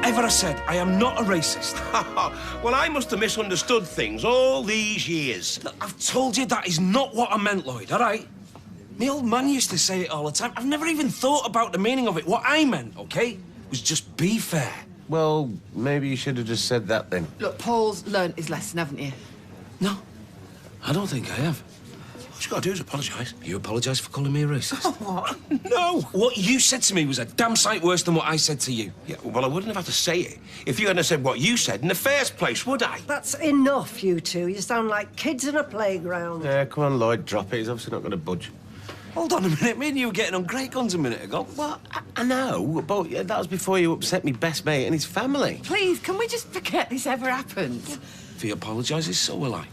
whatever I said, I am not a racist. Well, I must have misunderstood things all these years. Look, I've told you that is not what I meant, Lloyd, all right? My old man used to say it all the time. I've never even thought about the meaning of it. What I meant, OK, was just be fair. Well, maybe you should have just said that then. Look, Paul's learnt his lesson, haven't you? No, I don't think I have. What you got to do is apologise. You apologise for calling me a racist? What? No. What you said to me was a damn sight worse than what I said to you. Yeah, well, I wouldn't have had to say it if you hadn't said what you said in the first place, would I? That's enough, you two. You sound like kids in a playground. Yeah, come on, Lloyd, drop it. He's obviously not going to budge. Hold on a minute. Me and you were getting on great guns a minute ago. Well, I know, but that was before you upset me best mate and his family. Please, can we just forget this ever happened? If he apologises, so will I.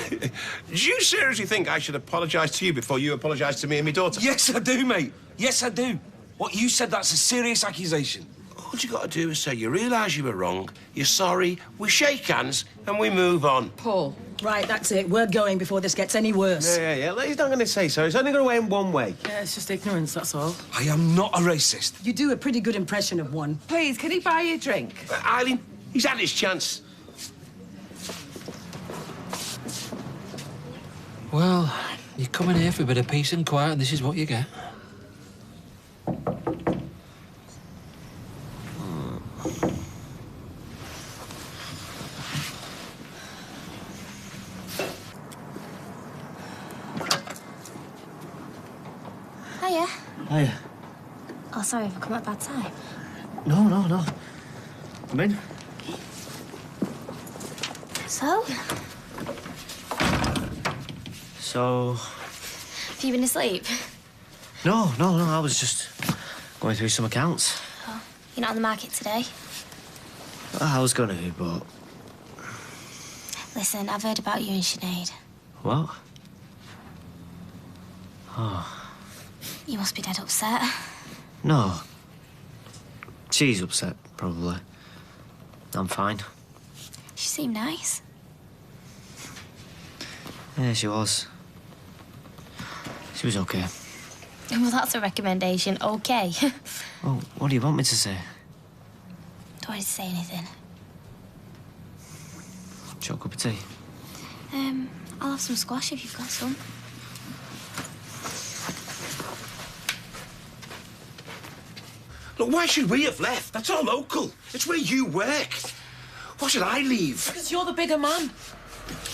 Do you seriously think I should apologise to you before you apologise to me and my daughter? Yes, I do, mate. Yes, I do. What you said, that's a serious accusation. All you got to do is say you realise you were wrong, you're sorry, we shake hands, and we move on. Paul. Right, that's it. We're going before this gets any worse. Yeah. He's not going to say so. It's only going to end one way. Yeah, it's just ignorance, that's all. I am not a racist. You do a pretty good impression of one. Please, can he buy you a drink? Eileen, he's had his chance. Well, you come in here for a bit of peace and quiet, and this is what you get. Hiya. Hiya. Oh, sorry if I come at a bad time. No. Come in. So? So... Have you been asleep? No, I was just going through some accounts. Oh, you're not on the market today? I was going to, but... Listen, I've heard about you and Sinead. What? Oh. You must be dead upset. No. She's upset, probably. I'm fine. She seemed nice. Yeah, she was. She was okay. Well, that's a recommendation. Okay. Well, what do you want me to say? Don't want you to say anything. Do you want a cup of tea? I'll have some squash if you've got some. Look, why should we have left? That's all local. It's where you work. Why should I leave? Because you're the bigger man.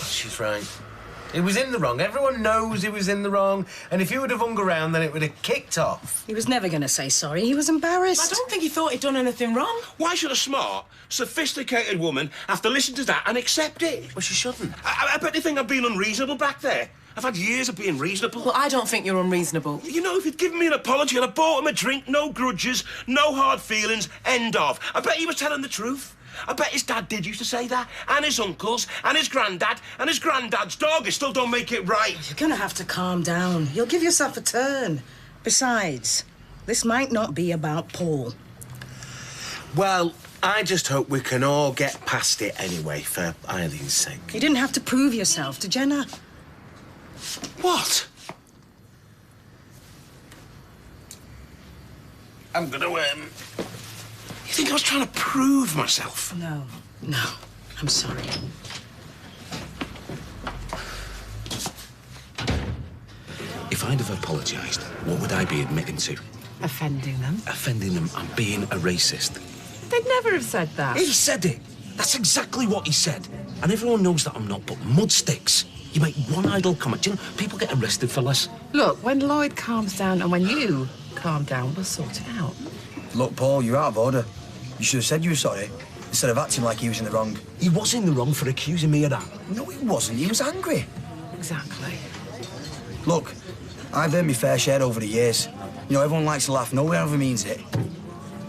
She's right. He was in the wrong. Everyone knows he was in the wrong. And if you would have hung around, then it would have kicked off. He was never going to say sorry. He was embarrassed. I don't think he thought he'd done anything wrong. Why should a smart, sophisticated woman have to listen to that and accept it? Well, she shouldn't. I bet they think I've been unreasonable back there. I've had years of being reasonable. Well, I don't think you're unreasonable. You know, if he'd given me an apology and I bought him a drink, no grudges, no hard feelings, end of. I bet he was telling the truth. I bet his dad did used to say that, and his uncles, and his granddad, and his granddad's dog. It still don't make it right. You're going to have to calm down. You'll give yourself a turn. Besides, this might not be about Paul. Well, I just hope we can all get past it anyway, for Eileen's sake. You didn't have to prove yourself to Jenna. What? I'm gonna, You think I was trying to prove myself? No, I'm sorry. If I'd have apologised, what would I be admitting to? Offending them. Offending them and being a racist. They'd never have said that. He said it. That's exactly what he said. And everyone knows that I'm not, but mud sticks. You make one idle comment. Do you know, people get arrested for less. Look, when Lloyd calms down and when you calm down, we'll sort it out. Look, Paul, you're out of order. You should have said you were sorry instead of acting like he was in the wrong. He was in the wrong for accusing me of that. No, he wasn't. He was angry. Exactly. Look, I've earned my fair share over the years. You know, everyone likes to laugh. No one ever means it.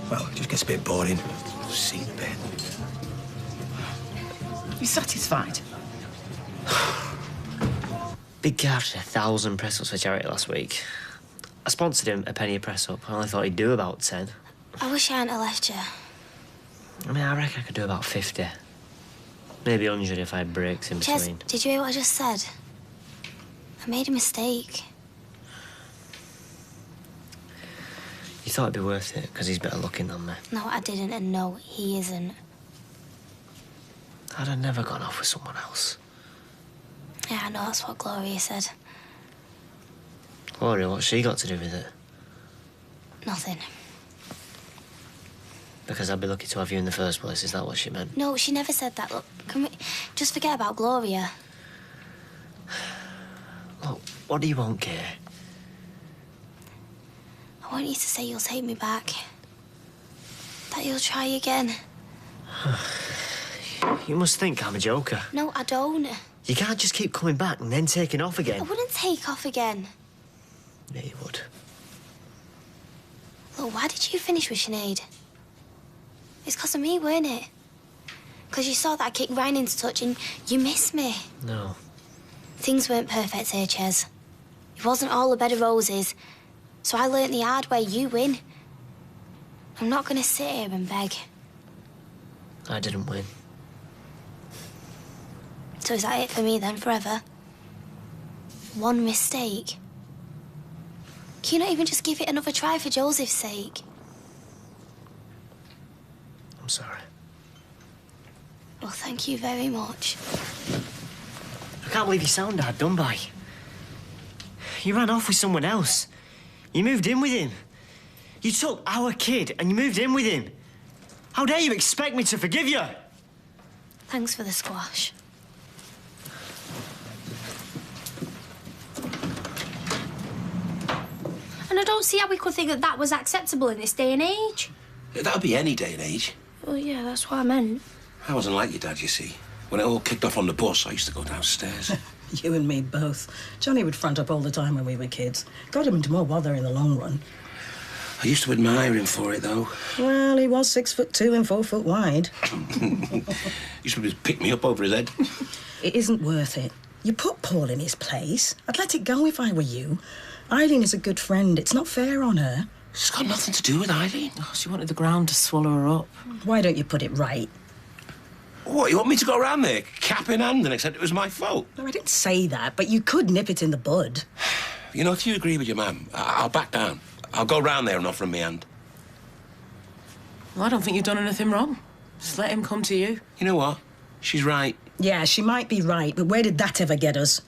Well, it just gets a bit boring. See the bit. You satisfied? Big guy did 1,000 press-ups for charity last week. I sponsored him a penny a press-up. I only thought he'd do about 10. I wish I hadn't have left you. I mean, I reckon I could do about 50. Maybe 100 if I had breaks in Jez, between. did you hear what I just said? I made a mistake. You thought it'd be worth it, because he's better looking than me. No, I didn't, and no, he isn't. I'd have never gone off with someone else. Yeah, I know, that's what Gloria said. Gloria, what's she got to do with it? Nothing. Because I'd be lucky to have you in the first place, is that what she meant? No, she never said that. Look, can we just forget about Gloria? Look, what do you want, Kay? I want you to say you'll take me back. That you'll try again. You must think I'm a joker. No, I don't. You can't just keep coming back and then taking off I again. wouldn't take off again. Yeah, you would. Look, why did you finish with Sinead? It's because of me, weren't it? Because you saw that I kicked Ryan into touch and you missed me. No. Things weren't perfect here, Ches. It wasn't all a bed of roses. So I learnt the hard way. You win. I'm not going to sit here and beg. I didn't win. So is that it for me then, forever? One mistake? Can you not even just give it another try for Joseph's sake? I'm sorry. Well, thank you very much. I can't believe you sound hard done by. You ran off with someone else. You moved in with him. You took our kid and you moved in with him. How dare you expect me to forgive you? Thanks for the squash. And I don't see how we could think that that was acceptable in this day and age. That'd be any day and age. Well, yeah, that's what I meant. I wasn't like your dad, you see. When it all kicked off on the bus, I used to go downstairs. You and me both. Johnny would front up all the time when we were kids. Got him into more bother in the long run. I used to admire him for it, though. Well, he was 6'2" and 4 foot wide. He used to just pick me up over his head. It isn't worth it. You put Paul in his place. I'd let it go if I were you. Eileen is a good friend. It's not fair on her. It's got nothing to do with Eileen. Oh, she wanted the ground to swallow her up. Why don't you put it right? What, you want me to go around there, cap in hand, and accept it was my fault? No, I didn't say that, but you could nip it in the bud. You know, if you agree with your mum, I'll back down. I'll go round there and offer him my hand. Well, I don't think you've done anything wrong. Just let him come to you. You know what? She's right. Yeah, she might be right, but where did that ever get us?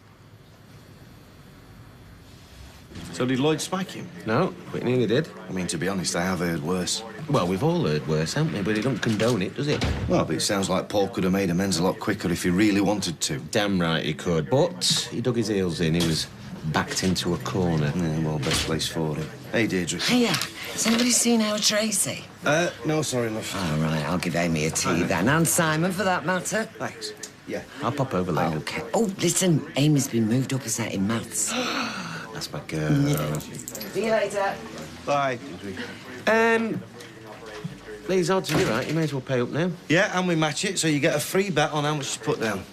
So did Lloyd smack him? No, but he nearly did. I mean, to be honest, I have heard worse. Well, we've all heard worse, haven't we? But it don't condone it, does it? Well, but it sounds like Paul could have made amends a lot quicker if he really wanted to. Damn right he could. But he dug his heels in. He was backed into a corner. Yeah, well, best place for him. Hey, Deirdre. Hiya. Has anybody seen our Tracy? No, sorry, love. All right, I'll give Amy a tea then. And Simon, for that matter. Thanks. Yeah. I'll pop over later. OK. Oh, listen, Amy's been moved up a set in maths. That's my girl. Yeah. See you later. Bye. These odds are right. You may as well pay up now. Yeah, and we match it, so you get a free bet on how much to put down.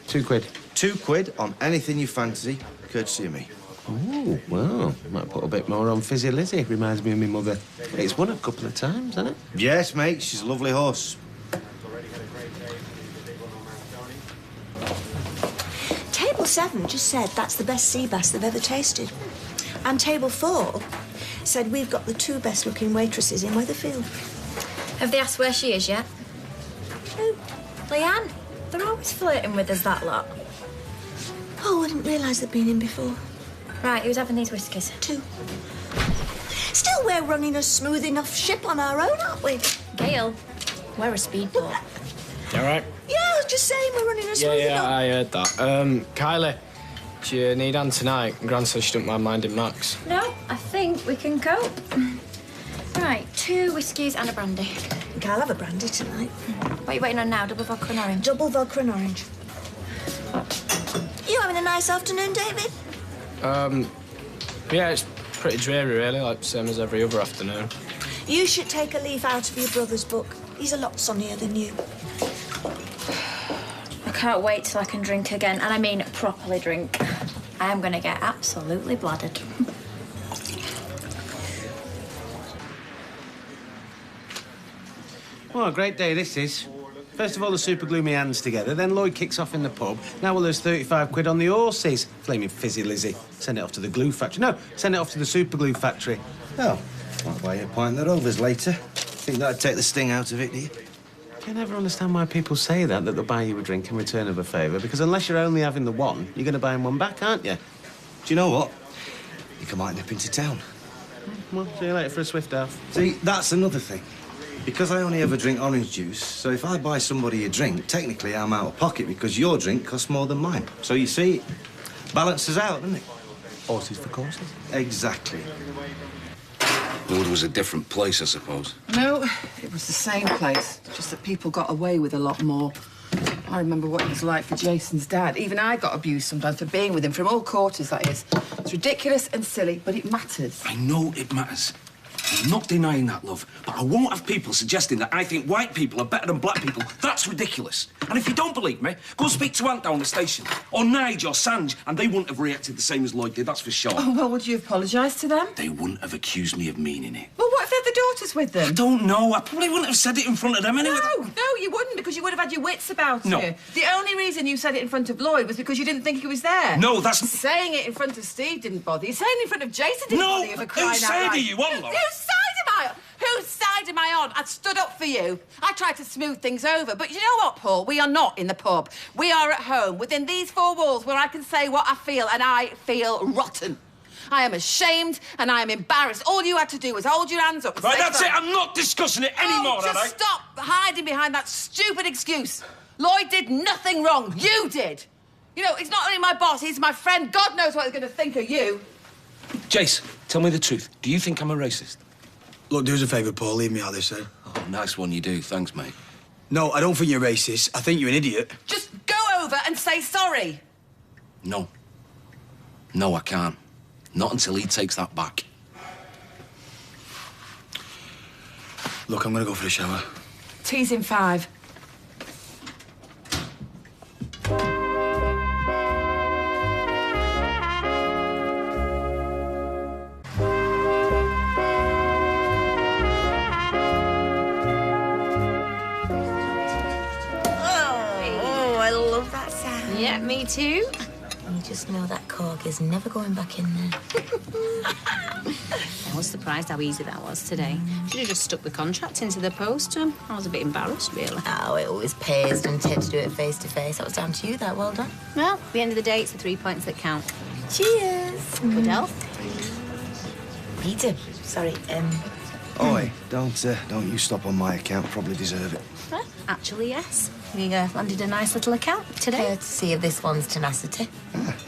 £2. £2 on anything you fancy, courtesy of me. Oh, well, might put a bit more on Fizzy Lizzie. Reminds me of my mother. It's won a couple of times, hasn't it? Yes, mate, she's a lovely horse. Table 7 just said that's the best sea bass they've ever tasted. And Table 4 said we've got the 2 best-looking waitresses in Weatherfield. Have they asked where she is yet? Who? Leanne. They're always flirting with us, that lot. Oh, I didn't realise they'd been in before. Right, who's having these whiskies? 2. Still, we're running a smooth enough ship on our own, aren't we? Gail, we're a speedboat. You all right? Yeah, I was just saying we're running a smooth enough... I heard that. Kylie, do you need Anne tonight? Gran says she don't mind minding Max. No, I think we can cope. Right, 2 whiskies and a brandy. I think I'll have a brandy tonight. What are you waiting on now? Double vodka and orange? Double vodka and orange. You having a nice afternoon, David? Yeah, it's pretty dreary, really, like same as every other afternoon. You should take a leaf out of your brother's book. He's a lot sunnier than you. I can't wait till I can drink again, and I mean properly drink. I am going to get absolutely bladdered. Well, a great day this is. First of all, the super gloomy hands together, then Lloyd kicks off in the pub. Now we'll lose 35 quid on the horses. Flaming Fizzy Lizzie. Send it off to the glue factory. No, send it off to the super glue factory. Oh, Might buy you a pint that overs later. Think that'd take the sting out of it, do you? I never understand why people say that they'll buy you a drink in return of a favour, because unless you're only having the one, you're going to buy him one back, aren't you? Do you know what? You can might nip into town. Well, see you later for a swift half. See, that's another thing. Because I only ever drink orange juice, so if I buy somebody a drink, technically I'm out of pocket because your drink costs more than mine. So you see, it balances out, doesn't it? Horses for courses. Exactly. Wood was a different place, I suppose. No, it was the same place, just that people got away with a lot more. I remember what it was like for Jason's dad. Even I got abused sometimes for being with him, from all quarters, that is. It's ridiculous and silly, but it matters. I know it matters. I'm not denying that, love, but I won't have people suggesting that I think white people are better than black people. That's ridiculous. And if you don't believe me, go and speak to Aunt down the station, or Nige or Sanj, and they wouldn't have reacted the same as Lloyd did, that's for sure. Oh, well, would you apologise to them? They wouldn't have accused me of meaning it. Well, what if they had the daughters with them? I don't know. I probably wouldn't have said it in front of them anyway. No, you wouldn't, because you would have had your wits about No. you. The only reason you said it in front of Lloyd was because you didn't think he was there. No, that's... Saying it in front of Steve didn't bother you. Saying it in front of Jason didn't bother you, for crying out whose side loud. are you on, Laura? Whose side am I on? Whose side am I on? I stood up for you. I tried to smooth things over. But you know what, Paul? We are not in the pub. We are at home, within these four walls, where I can say what I feel, and I feel rotten. I am ashamed and I am embarrassed. All you had to do was hold your hands up and Right, say that's sorry. it. I'm not discussing it anymore, just all right? stop hiding behind that stupid excuse. Lloyd did nothing wrong. You did. You know, he's not only my boss, he's my friend. God knows what he's going to think of you. Jace, tell me the truth. Do you think I'm a racist? Look, do us a favour, Paul. Leave me out of this, eh? Oh, nice one you do. Thanks, mate. No, I don't think you're racist. I think you're an idiot. Just go over and say sorry. No. No, I can't. Not until he takes that back. Look, I'm going to go for a shower. Tea's in 5. Oh, I love that sound. Yeah, me too. You just know that cork is never going back in there. I was surprised how easy that was today. Should have just stuck the contract into the post. I was a bit embarrassed, really. Oh, it always pays, doesn't it, to do it face to face. That was down to you, that. Well done. Well, at the end of the day, it's the 3 points that count. Cheers. Good health. Peter, sorry, Oi, don't you stop on my account. Probably deserve it. Well, actually, yes. We landed a nice little account today. Courtesy of this one's tenacity.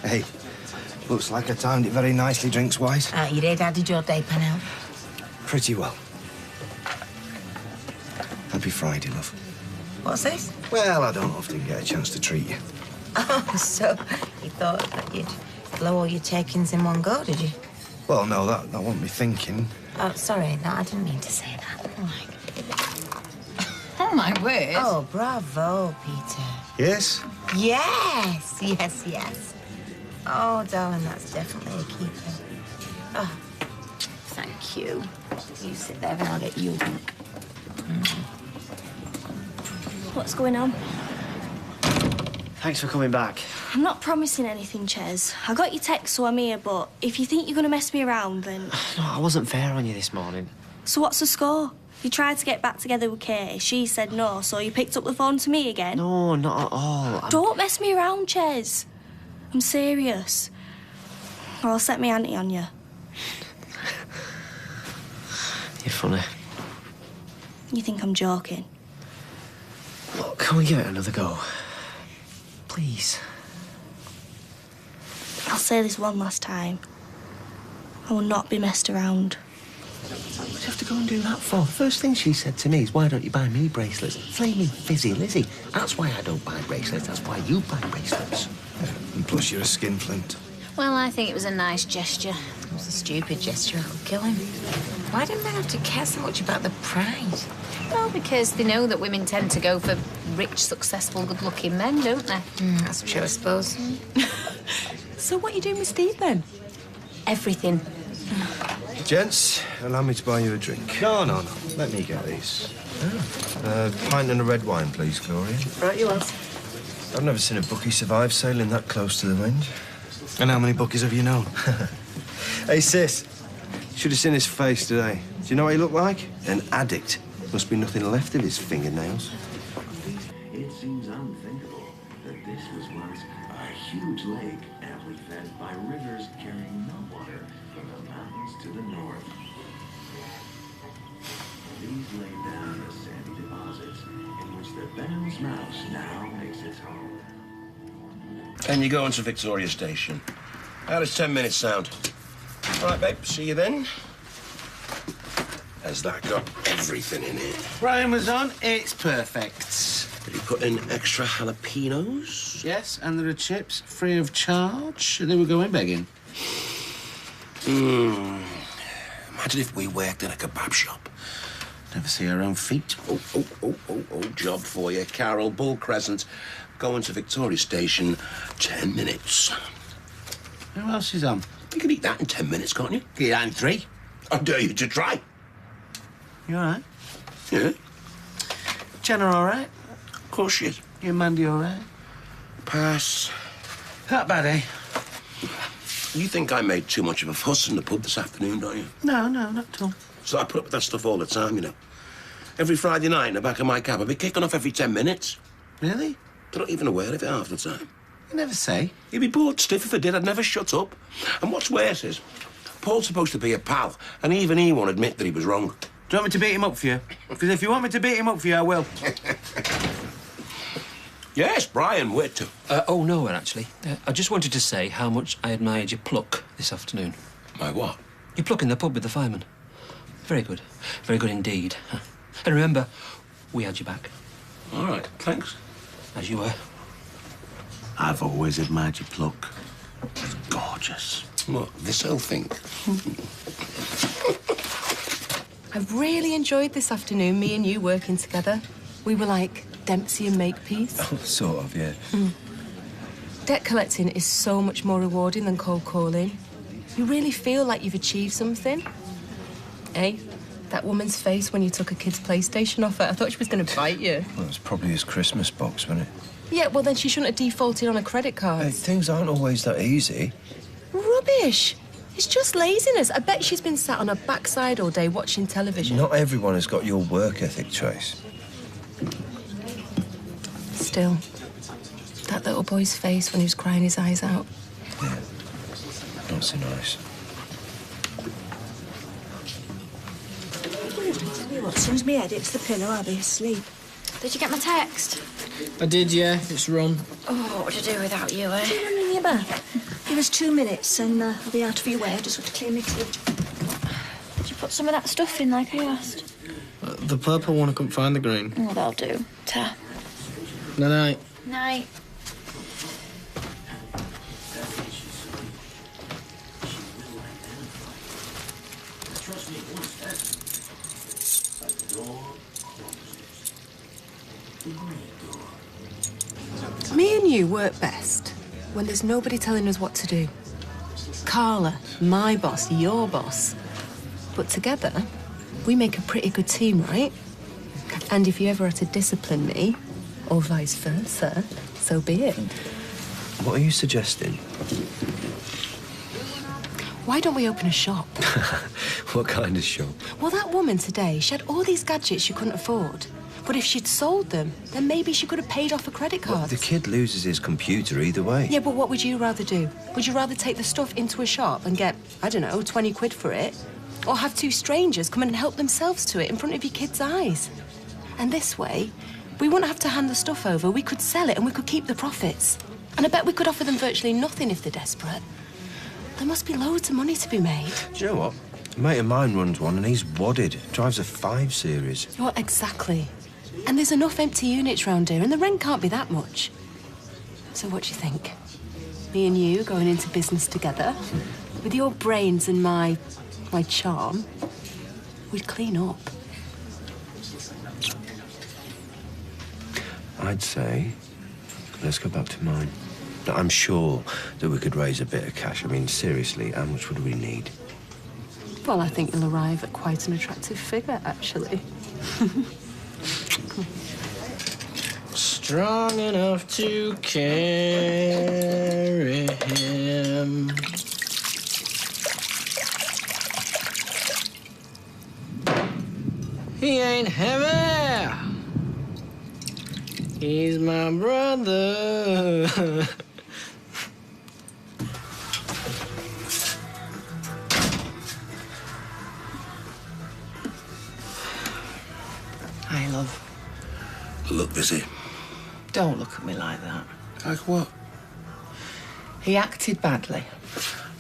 Hey, looks like I timed it very nicely, drinks-wise. You did. How did your day pan out? Pretty well. Happy Friday, love. What's this? Well, I don't often get a chance to treat you. Oh, so you thought that you'd blow all your takings in one go, did you? Well, no, that wasn't me thinking. Oh, sorry. No, I didn't mean to say that. Oh, my word. Oh, bravo, Peter. Yes? Yes, yes, yes. Oh, darling, that's definitely a keeper. Oh, Thank you. you sit there and I'll get you a drink. What's going on? Thanks for coming back. I'm not promising anything, Ches. I got your text, so I'm here, but if you think you're going to mess me around, then... No, I wasn't fair on you this morning. So what's the score? You tried to get back together with Katie. She said no, so you picked up the phone to me again? No, not at all. Don't mess me around, Ches. I'm serious. Or I'll set my auntie on you. You're funny. You think I'm joking? Look, can we give it another go? Please. I'll say this one last time. I will not be messed around. What do you have to go and do that for? The first thing she said to me is, why don't you buy me bracelets? Flaming fizzy Lizzie. That's why I don't buy bracelets. That's why you buy bracelets. And plus, you're a skinflint. Well, I think it was a nice gesture. It was a stupid gesture. I'll kill him. Why didn't they have to care so much about the pride? Well, because they know that women tend to go for rich, successful, good-looking men, don't they? That's true, I suppose. So what are you doing with Steve, then? Everything. Gents, allow me to buy you a drink. No. Let me get these. Pint and a red wine, please, Gloria. Right, you are. I've never seen a bookie survive sailing that close to the wind. And how many bookies have you known? Hey, sis. Should have seen his face today. Do you know what he looked like? An addict. Must be nothing left of his fingernails. It seems unthinkable that this was once a huge lake amply fed by rivers carrying meltwater from the mountains to the north. These lay down as sandy deposits in which the venomous mouse now makes its home. And you're going to Victoria Station. How does 10 minutes sound? All right, babe, see you then. Has that got everything in it? Brian was on. It's perfect. Did he put in extra jalapenos? Yes, and there are chips free of charge. They were going begging. Imagine if we worked in a kebab shop. Never see our own feet. Oh, job for you, Carol. Bull Crescent. Going to Victoria Station, 10 minutes. Who else is on? You can eat that in 10 minutes, can't you? Get that in 3. I dare you to try. You all right? Yeah? Jenna all right? Of course she is. You and Mandy all right? Pass. That bad, eh? You think I made too much of a fuss in the pub this afternoon, don't you? No, not at all. So I put up with that stuff all the time, you know. Every Friday night in the back of my cab, I'd be kicking off every 10 minutes. Really? They're not even aware of it half the time. You never say. You'd be bored stiff if I did. I'd never shut up. And what's worse is, Paul's supposed to be a pal, and even he won't admit that he was wrong. Do you want me to beat him up for you? Because if you want me to beat him up for you, I will. Yes, Brian, where to? Oh, nowhere, actually. I just wanted to say how much I admired your pluck this afternoon. My what? Your pluck in the pub with the fireman. Very good. Very good indeed. And remember, we had your back. All right, thanks. As you were. I've always admired your pluck. It's gorgeous. What, this whole thing? I've really enjoyed this afternoon, me and you working together. We were like Dempsey and Makepeace. Oh, sort of, yeah. Debt collecting is so much more rewarding than cold calling. You really feel like you've achieved something. Eh? That woman's face when you took a kid's PlayStation off her, I thought she was going to bite you. Well, it was probably his Christmas box, wasn't it? Yeah, well, then she shouldn't have defaulted on a credit card. Hey, things aren't always that easy. Rubbish. It's just laziness. I bet she's been sat on her backside all day watching television. Not everyone has got your work ethic, Trace. Still, that little boy's face when he was crying his eyes out. Yeah, not so nice. Tell you what, as soon as my head hits the pillow, I'll be asleep. Did you get my text? I did, yeah. It's run. Oh, what would I do without you, eh? Do you want to ring you back? Give us 2 minutes and I'll be out of your way. I just want to clear my throat. Did you put some of that stuff in like I asked? The purple one, I couldn't find the green. Oh, that'll do. Ta. Night-night. Night. Me and you work best when there's nobody telling us what to do. Carla, my boss, your boss. But together, we make a pretty good team, right? And if you ever had to discipline me, or vice versa, so be it. What are you suggesting? Why don't we open a shop? What kind of shop? Well, that woman today, she had all these gadgets she couldn't afford. But if she'd sold them, then maybe she could have paid off her credit Well, cards. the kid loses his computer either way. Yeah, but what would you rather do? Would you rather take the stuff into a shop and get, I don't know, 20 quid for it? Or have 2 strangers come in and help themselves to it in front of your kid's eyes? And this way, we wouldn't have to hand the stuff over. We could sell it and we could keep the profits. And I bet we could offer them virtually nothing if they're desperate. There must be loads of money to be made. Do you know what? A mate of mine runs one and he's wadded. Drives a 5 Series. Well, exactly. And there's enough empty units round here, and the rent can't be that much. So what do you think? Me and you going into business together? With your brains and my charm, we'd clean up. I'd say, let's go back to mine. But I'm sure that we could raise a bit of cash. I mean, seriously, how much would we need? Well, I think you'll arrive at quite an attractive figure, actually. Strong enough to carry him. He ain't heavy. He's my brother. Hi, love. Look busy. Don't look at me like that. Like what? He acted badly.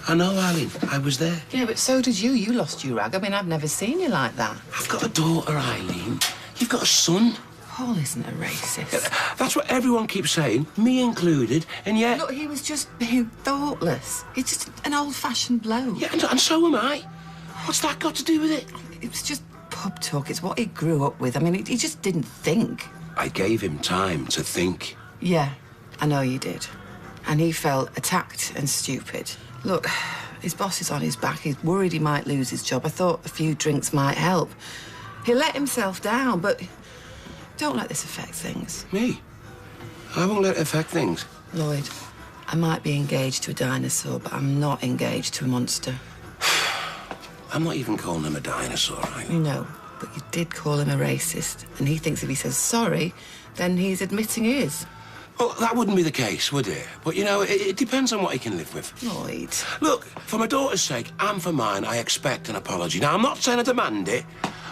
I know, Eileen. I was there. Yeah, but so did you. You lost your rag. I mean, I've never seen you like that. I've got a daughter, Eileen. You've got a son. Paul isn't a racist. That's what everyone keeps saying, me included, and yet... Look, he was just being thoughtless. He's just an old-fashioned bloke. Yeah, and so am I. What's that got to do with it? It was just pub talk. It's what he grew up with. I mean, he just didn't think. I gave him time to think. Yeah, I know you did. And he felt attacked and stupid. Look, his boss is on his back. He's worried he might lose his job. I thought a few drinks might help. He let himself down, but don't let this affect things. Me? I won't let it affect things. Lloyd, I might be engaged to a dinosaur, but I'm not engaged to a monster. I'm not even calling him a dinosaur, Eileen. No, but you did call him a racist. And he thinks if he says sorry, then he's admitting he is. Well, that wouldn't be the case, would it? But, you know, it depends on what he can live with. Lloyd. Look, for my daughter's sake and for mine, I expect an apology. Now, I'm not saying I demand it,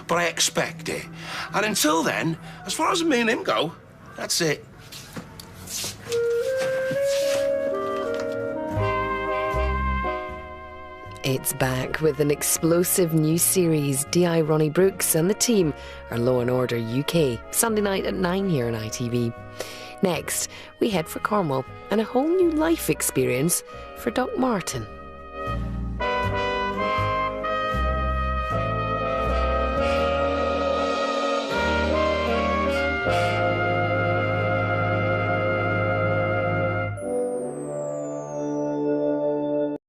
but I expect it. And until then, as far as me and him go, that's it. It's back with an explosive new series. D.I. Ronnie Brooks and the team are Law & Order UK, Sunday night at 9 here on ITV. Next, we head for Cornwall and a whole new life experience for Doc Martin.